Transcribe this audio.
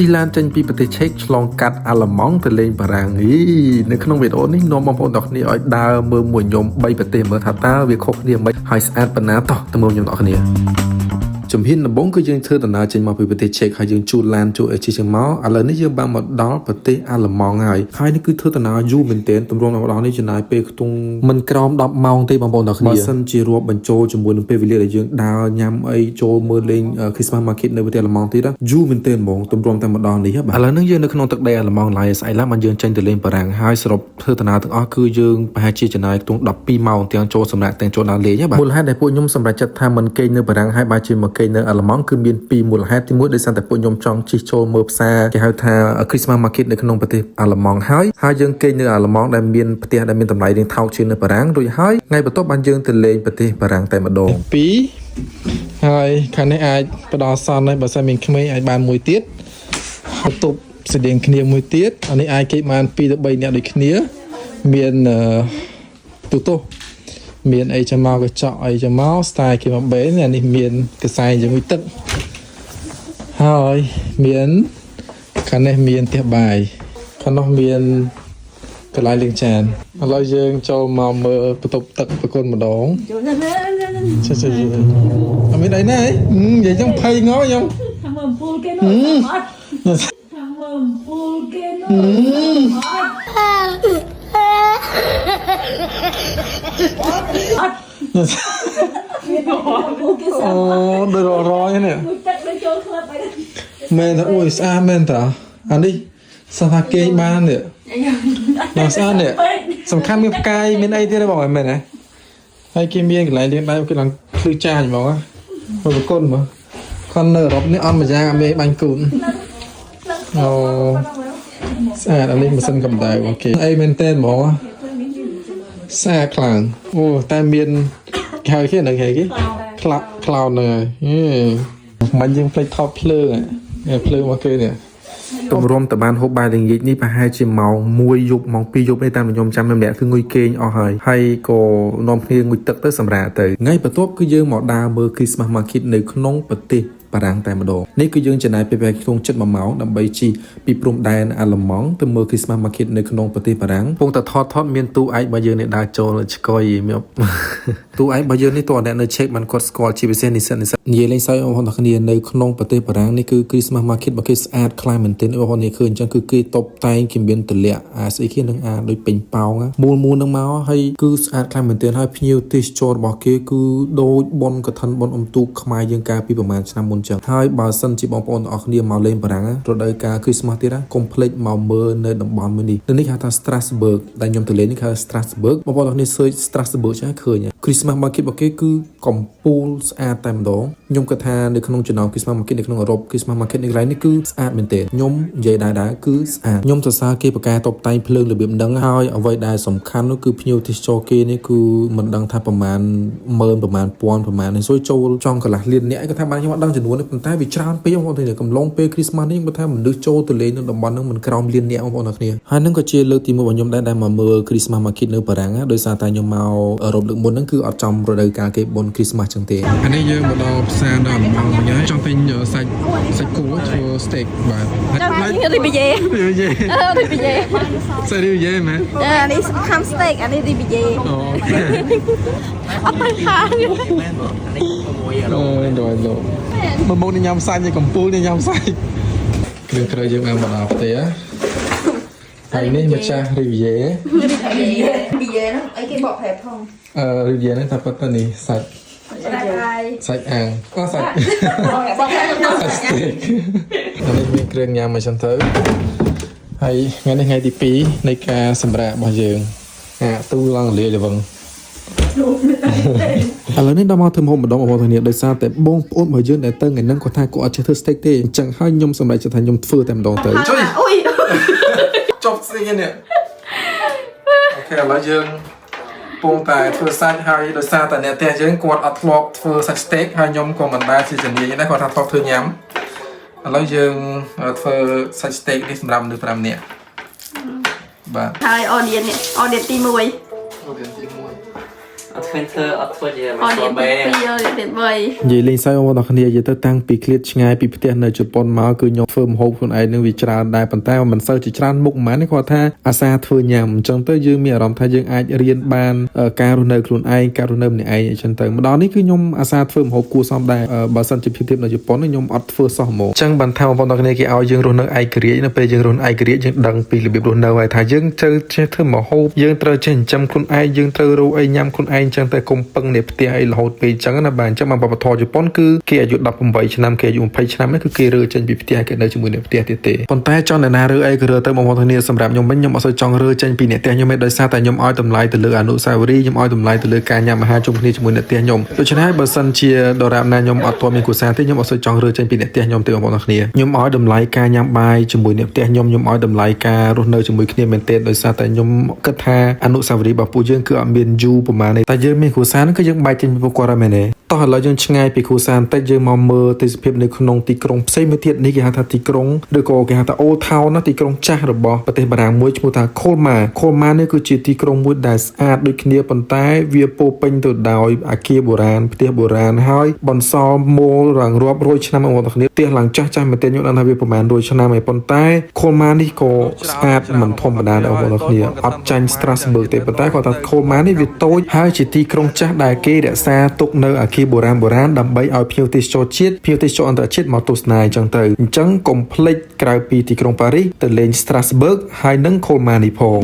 ជីឡានចេញពីប្រទេសឆេកឆ្លងកាត់អាល្លឺម៉ង់ទៅលេងបារាំងនៅក្នុងវីដេអូនេះនាំបងប្អូនទាំងគ្នាឲ្យដើរមើលមួយខ្ញុំ3ប្រទេសមើលថាតើវាខុសគ្នាមិនហើយស្អាតប៉ុណ្ណាតោះទៅមើលខ្ញុំទាំងគ្នាជំហានដំបូងគឺយើងធ្វើដំណើរចេញមកពីប្រទេសឆេកហើយយើងជួលឡានជួលអីជិះមកឥឡូវនេះយើងបានមកដល់ប្រទេសអាល្លឺម៉ង់ហើយនេះគឺធ្វើដំណើរយូរមែនទែនទម្រាំរបស់នេះចំណាយពេលខ្ទង់មិនក្រោម10ម៉ោងទេបងប្អូនទាំងគ្នាបើសិនជារាប់បញ្ចូលជាមួយនឹងពេលវេលាដែលយើងដើរញ៉ាំអីចូលមើលលេង Christmas Market នៅប្រទេសអាល្លឺម៉ង់ទៀតយូរមែនទែនហ្មងទម្រាំតែម្ដងនេះបាទឥឡូវនេះយើងនៅក្នុងទឹកដីអាល្លឺម៉ង់ឡើយស្អែកឡើងបានយើងចេញទៅលេងបារាំងហើយសរុបធ្វើដំណើរទាំងអស់គឺយើងប្រហែលជាចំណាយខ្ទង់12ម៉ោងទាំងចូលសម្រាប់ទាំងចូលដើរលេងបាទមូលហេតុដែលពួកខ្ញុំសម្រេចចិត្តថាមិនគេងនៅបារាំងហើយបើជាមកគេងនៅអាល្លឺម៉ង់គឺមានពីរមូលហេតុទីមួយដោយសារតែពួកខ្ញុំចង់ជិះចូលមើលផ្សារគេហៅថា Christmas Market នៅក្នុងប្រទេសអាល្លឺម៉ង់ហើយយើងគេងនៅអាល្លឺម៉ង់ដែលមានផ្ទះដែលមានតម្លៃរៀងថោកជាងនៅបារាំងរួចហើយថ្ងៃបន្ទាប់បានយើងទៅលេងប្រទេសបារាំងតែម្ដង2ហើយខាងនេះអាចផ្ដល់សនហើយបើសិនមានក្មេងអាចបានមួយទៀតហើយទប់ស្តៀងគ្នាមួយទៀតអានេះអាចគេបាន2ទៅ3នាក់ដូចគ្នាមានទូទោះមានអីចាំមកកញ្ចក់អីចាំមកស្ទាយគេមកបេនអានេះមានកសែងជាមួយទឹកហើយមានខាងនេះមានផ្ទះបាយខាងនោះមានកន្លែងលាងចានឥឡូវយើងចូលមកមើលបន្ទប់ទឹកប្រគុណម្ដងចាអត់មានអីណានិយាយចឹងភ័យងខ្ញុំថាមើលអំពូលគេនោះអត់ថាមើលអំពូលគេនោះអត់អូដូចរយនេះទឹកដូចចូលក្លឹបអីមែនតើអូយស្អាតមែនតើអានេះសោះថាគេបាននេះដល់ស្អាតនេះសំខាន់មានផ្កាយមានអីទៀតទេបងមែនទេហើយគេមានកន្លែងលាងដៃគេឡើងភ្លឺចាញ់ហ្មងមើលប្រគុណមើលគាត់នៅអឺរ៉ុបនេះអត់មួយយ៉ាងអត់មានបាញ់គូនអូស្អាតអានេះម៉ាស៊ីនកម្ដៅអូខេអីមែនតើហ្មងស្អាតខ្លាំងអូតែមានគេហៅគេនឹងគេខ្លោនហ្នឹងហើយមិនយើងភ្លេចថតភ្លើងភ្លើងមកគេនេះទម្រាំតបានហូបបាយល្ងាចនេះប្រហែលជាម៉ោង1យប់ម៉ោង2យប់នេះតាមខ្ញុំចាំម្នាក់គឺងុយគេងអស់ហើយក៏នាំគ្នាងុយទឹកទៅសម្រាប់ទៅថ្ងៃបន្ទាប់គឺយើងមកដើរមើល Christmas Market នៅក្នុងប្រទេសបារាំងតែម្ដងនេះគឺយើងចំណាយពេលប្រហែលក្នុង7ម៉ោងដើម្បីជិះពីព្រំដែនអាល្លឺម៉ង់ទៅមើល Christmas Market នៅក្នុងប្រទេសបារាំងពងតែថតមានទូឯករបស់យើងនេះដើរចូលឆ្កុយមានទូឯករបស់យើងនេះតើអ្នកនៅឆេកបានគាត់ស្គាល់ជាពិសេសនិស្សិតនិយាយលេងសើចបងប្អូនទាំងគ្នានៅក្នុងប្រទេសបារាំងនេះគឺ Christmas Market របស់គេស្អាតខ្លាំងមែនទែនបងប្អូននេះឃើញអញ្ចឹងគឺគេតុបតែងគេមានតម្លាក់ស្អីគេនឹងដូចពេញប៉ោងមូលនឹងមកហើយគឺស្អាតខ្លាំងមែនទែនហើយភ្ញៀវទេសចររបស់គេគឺដូចបុណ្យកឋិនបុណ្យអុំទូកខ្មែរយើងកាលពីប្រហែលឆ្នាំមុនអញ្ចឹងហើយបើសិនជាបងប្អូនទាំងអស់គ្នាមកលេងបារាំងរដូវកាល Christmas ទៀតកុំភ្លេចមកមើលនៅតំបន់មួយនេះនេះហៅថា Strasbourg ដែលខ្ញុំទៅលេងនេះគឺ Strasbourg បងប្អូនទាំងគ្នា search Strasbourg ចាឃើញ Christmas Market របស់គេគឺកំពូលស្អាតតែម្ដងខ្ញុំគិតថានៅក្នុងចំណោម Christmas Market នៅក្នុងអឺរ៉ុប Christmas Market នេះកន្លែងនេះគឺស្អាតមែនទែនខ្ញុំនិយាយដែរគឺស្អាតខ្ញុំសរសើរគេប្រការតុបតែងភ្លើងរបៀបហ្នឹងហើយអ្វីដែលសំខាន់នោះគឺភ្ញៀវទេសចរគេនេះគឺមិនដឹងថាប្រមាណម៉ឺនប្រមាណពាន់ប្រមាណនេះចូលចង់កន្លះលានអ្នកគាត់ថាបានខ្ញុំអត់ដឹងចំនួននេះប៉ុន្តែវាច្រើនពេកបងប្អូនទាំងកំឡុងពេល Christmas នេះគាត់ថាមនុស្សចូលទៅលេងនៅតំបន់ហ្នឹងមិនក្រោមលានអ្នកបងប្អូនទាំងគ្នាហើយនឹងក៏ជាលើកទី1របស់ខ្ញុំដែរមកមើល Christmas Market នៅបារាំងដោយសារតែខ្ញុំមកអឺរ៉ុបលើកមុនហ្នឹងគឺអត់ចំរដូវកាលគេបុណ្យ Christmas ចឹងទេអានេះយើងមកដល់ផ្សារដល់ម៉ោងវិញហើយចង់ទិញសាច់គោធ្វើ steak បាទរីប៊ីយេសាច់រីប៊ីយេមែនអានេះខាំ steak អានេះរីប៊ីយេអូអត់ទៅខាងមែនបងអានេះ6អូដល់លោកមកញ៉ាំសាច់នៅកំពូលនេះញ៉ាំសាច់គ្រឿងត្រូវយើងបានមកដល់ផ្ទះហើយនេះម្ចាស់រីវ៉េហ្នឹងអីគេបកប្រែផងរីវ៉េហ្នឹងថាប៉ុណ្ណឹងនេះសាច់អាំងក៏សាច់ស្ទេកនេះមានគ្រឿងញ៉ាំមកចឹងទៅហើយថ្ងៃនេះថ្ងៃទី2នៃការសម្រាករបស់យើងទូឡើងលាយលវឹងឥឡូវនេះដល់មកធ្វើហូបម្ដងបងប្អូនទាំងនេះដោយសារតែបងប្អូនរបស់យើងដែលទៅថ្ងៃហ្នឹងគាត់ថាគាត់អត់ចេះធ្វើ steak ទេអញ្ចឹងហើយខ្ញុំសម្រេចចិត្តថាខ្ញុំធ្វើតែម្ដងទៅជួយចប់ស្អីនេះអូខេឥឡូវយើងពងតែធ្វើសាច់ហើយដោយសារតែអ្នកផ្ទះយើងគាត់អត់ធ្លាប់ធ្វើសាច់ steak ហើយខ្ញុំក៏មិនដែលជាជំនាញដែរគាត់ថាធ្លាប់ធ្វើញ៉ាំឥឡូវយើងធ្វើសាច់ steak នេះសម្រាប់មនុស្ស5នាក់បាទហើយ audience ទី1 audience ទី1 ត់ឃើញធ្វើអត់ធ្វើជា អ មក ត់ ស្គាល់បែ ទី2រៀនទី3 និយាយលេងសើចបងប្អូនទាំងគ្នានិយាយទៅតាំងពីឃ្លាតឆ្ងាយពីផ្ទះនៅជប៉ុនមកគឺខ្ញុំធ្វើម្ហូបខ្លួនឯងនឹងវាច្រើនដែរប៉ុន្តែមិនសូវជាច្រើនមុខហ្មងទេគាត់ថាអាសាធ្វើញ៉ាំអញ្ចឹងទៅយើងមានអារម្មណ៍ថាយើងអាចរៀនបានការរស់នៅខ្លួនឯងការរស់នៅម្នាក់ឯងអញ្ចឹងទៅម្ដងនេះគឺខ្ញុំអាសាធ្វើម្ហូបគួរសមដែរបើសិនជាភាពធៀបនៅជប៉ុនខ្ញុំអត់ធ្វើសោះហ្មងអញ្ចឹងបានថាបងប្អូនទាំងគ្នាគេឲ្យយើងរស់នៅឯករាជ្យនៅពេលយើងរស់ឯករាជ្យយើងដឹងពីរបៀបរស់នៅហើយថាយើងត្រូវចេះធ្វើម្ហូបយើងត្រូវចេះចិញ្ចឹមខ្លួនឯងយើងត្រូវរកអីញ៉ាំខ្លួនឯងអញ្ចឹងទៅកុំពឹងអ្នកផ្ទះអីរហូតពេកអញ្ចឹងណាបាទអញ្ចឹងមកវប្បធម៌ជប៉ុនគឺគេអាយុ18ឆ្នាំគេអាយុ20ឆ្នាំគឺគេរើចេញពីផ្ទះគេនៅជាមួយអ្នកផ្ទះទៀតទេប៉ុន្តែចង់អ្នកណារើអីក៏រើទៅបងប្អូនទាំងគ្នាសម្រាប់ខ្ញុំវិញខ្ញុំអត់សូវចង់រើចេញពីអ្នកផ្ទះខ្ញុំទេដោយសារតែខ្ញុំឲ្យតម្លៃទៅលើអនុស្សាវរីយ៍ខ្ញុំឲ្យតម្លៃទៅលើការញ៉ាំអាហារជុំគ្នាជាមួយអ្នកផ្ទះខ្ញុំដូច្នេះបើសិនជាដរាបណាខ្ញុំអត់ទាន់មានគ្រួសារទេខ្ញុំអត់សូវចង់រើចេញពីអ្នកផ្ទះខ្ញុំទេបងប្អូនទាំងគ្នាខ្ញុំឲ្យតម្លៃការញ៉ាំបាយជាមួយអ្នកផ្ទះខ្ញុំឲ្យតម្លៃការរស់នៅជាមួយគ្នាមែនទែនដោយសារតែខ្ញុំគិតថាអនុស្សាវរីយ៍របស់ពួកយើងគឺអត់មានយូរប្រហែលទេតែយើងមានគ្រួសារហ្នឹងគឺយើងបែកចេញពីពួកគាត់ហើយមែនទេតោះឥឡូវយើងឆ្ងាយពីគ្រួសារបន្តិចយើងមកមើលទេសភាពនៅក្នុងទីក្រុងផ្សេងមួយទៀតនេះគេហៅថាទីក្រុងឬក៏គេហៅថា Old Town ណាទីក្រុងចាស់របស់ប្រទេសបារាំងមួយឈ្មោះថា Colmar នេះគឺជាទីក្រុងមួយដែលស្អាតដូចគ្នាប៉ុន្តែវាពោពេញទៅដោយអគារបុរាណផ្ទះបុរាណហើយបន្សល់មូលរងរាប់រយឆ្នាំមកទាំងគ្នាផ្ទះឡើងចាស់ចាស់មែនទែនខ្ញុំដឹងថាវាប្រហែលរយឆ្នាំហើយប៉ុន្តែ Colmar នេះក៏ស្អាតមិនធម្មតាដែរបងប្អូនគ្នាអត់ចាញ់ Strasbourg ទេប៉ុន្តែគាត់ថា Colmar នេះវាតូចហើយជាទីក្រុងចាស់ដែលគេរក្សាទុកនៅអគារបុរាណដើម្បីឲ្យភ្ញៀវទេសចរជាតិភ្ញៀវទេសចរអន្តរជាតិមកទស្សនាអញ្ចឹងទៅអញ្ចឹងកុំភ្លេចក្រៅពីទីក្រុងប៉ារីសទៅលេង Strasbourg ហើយនិង Colmar នេះផង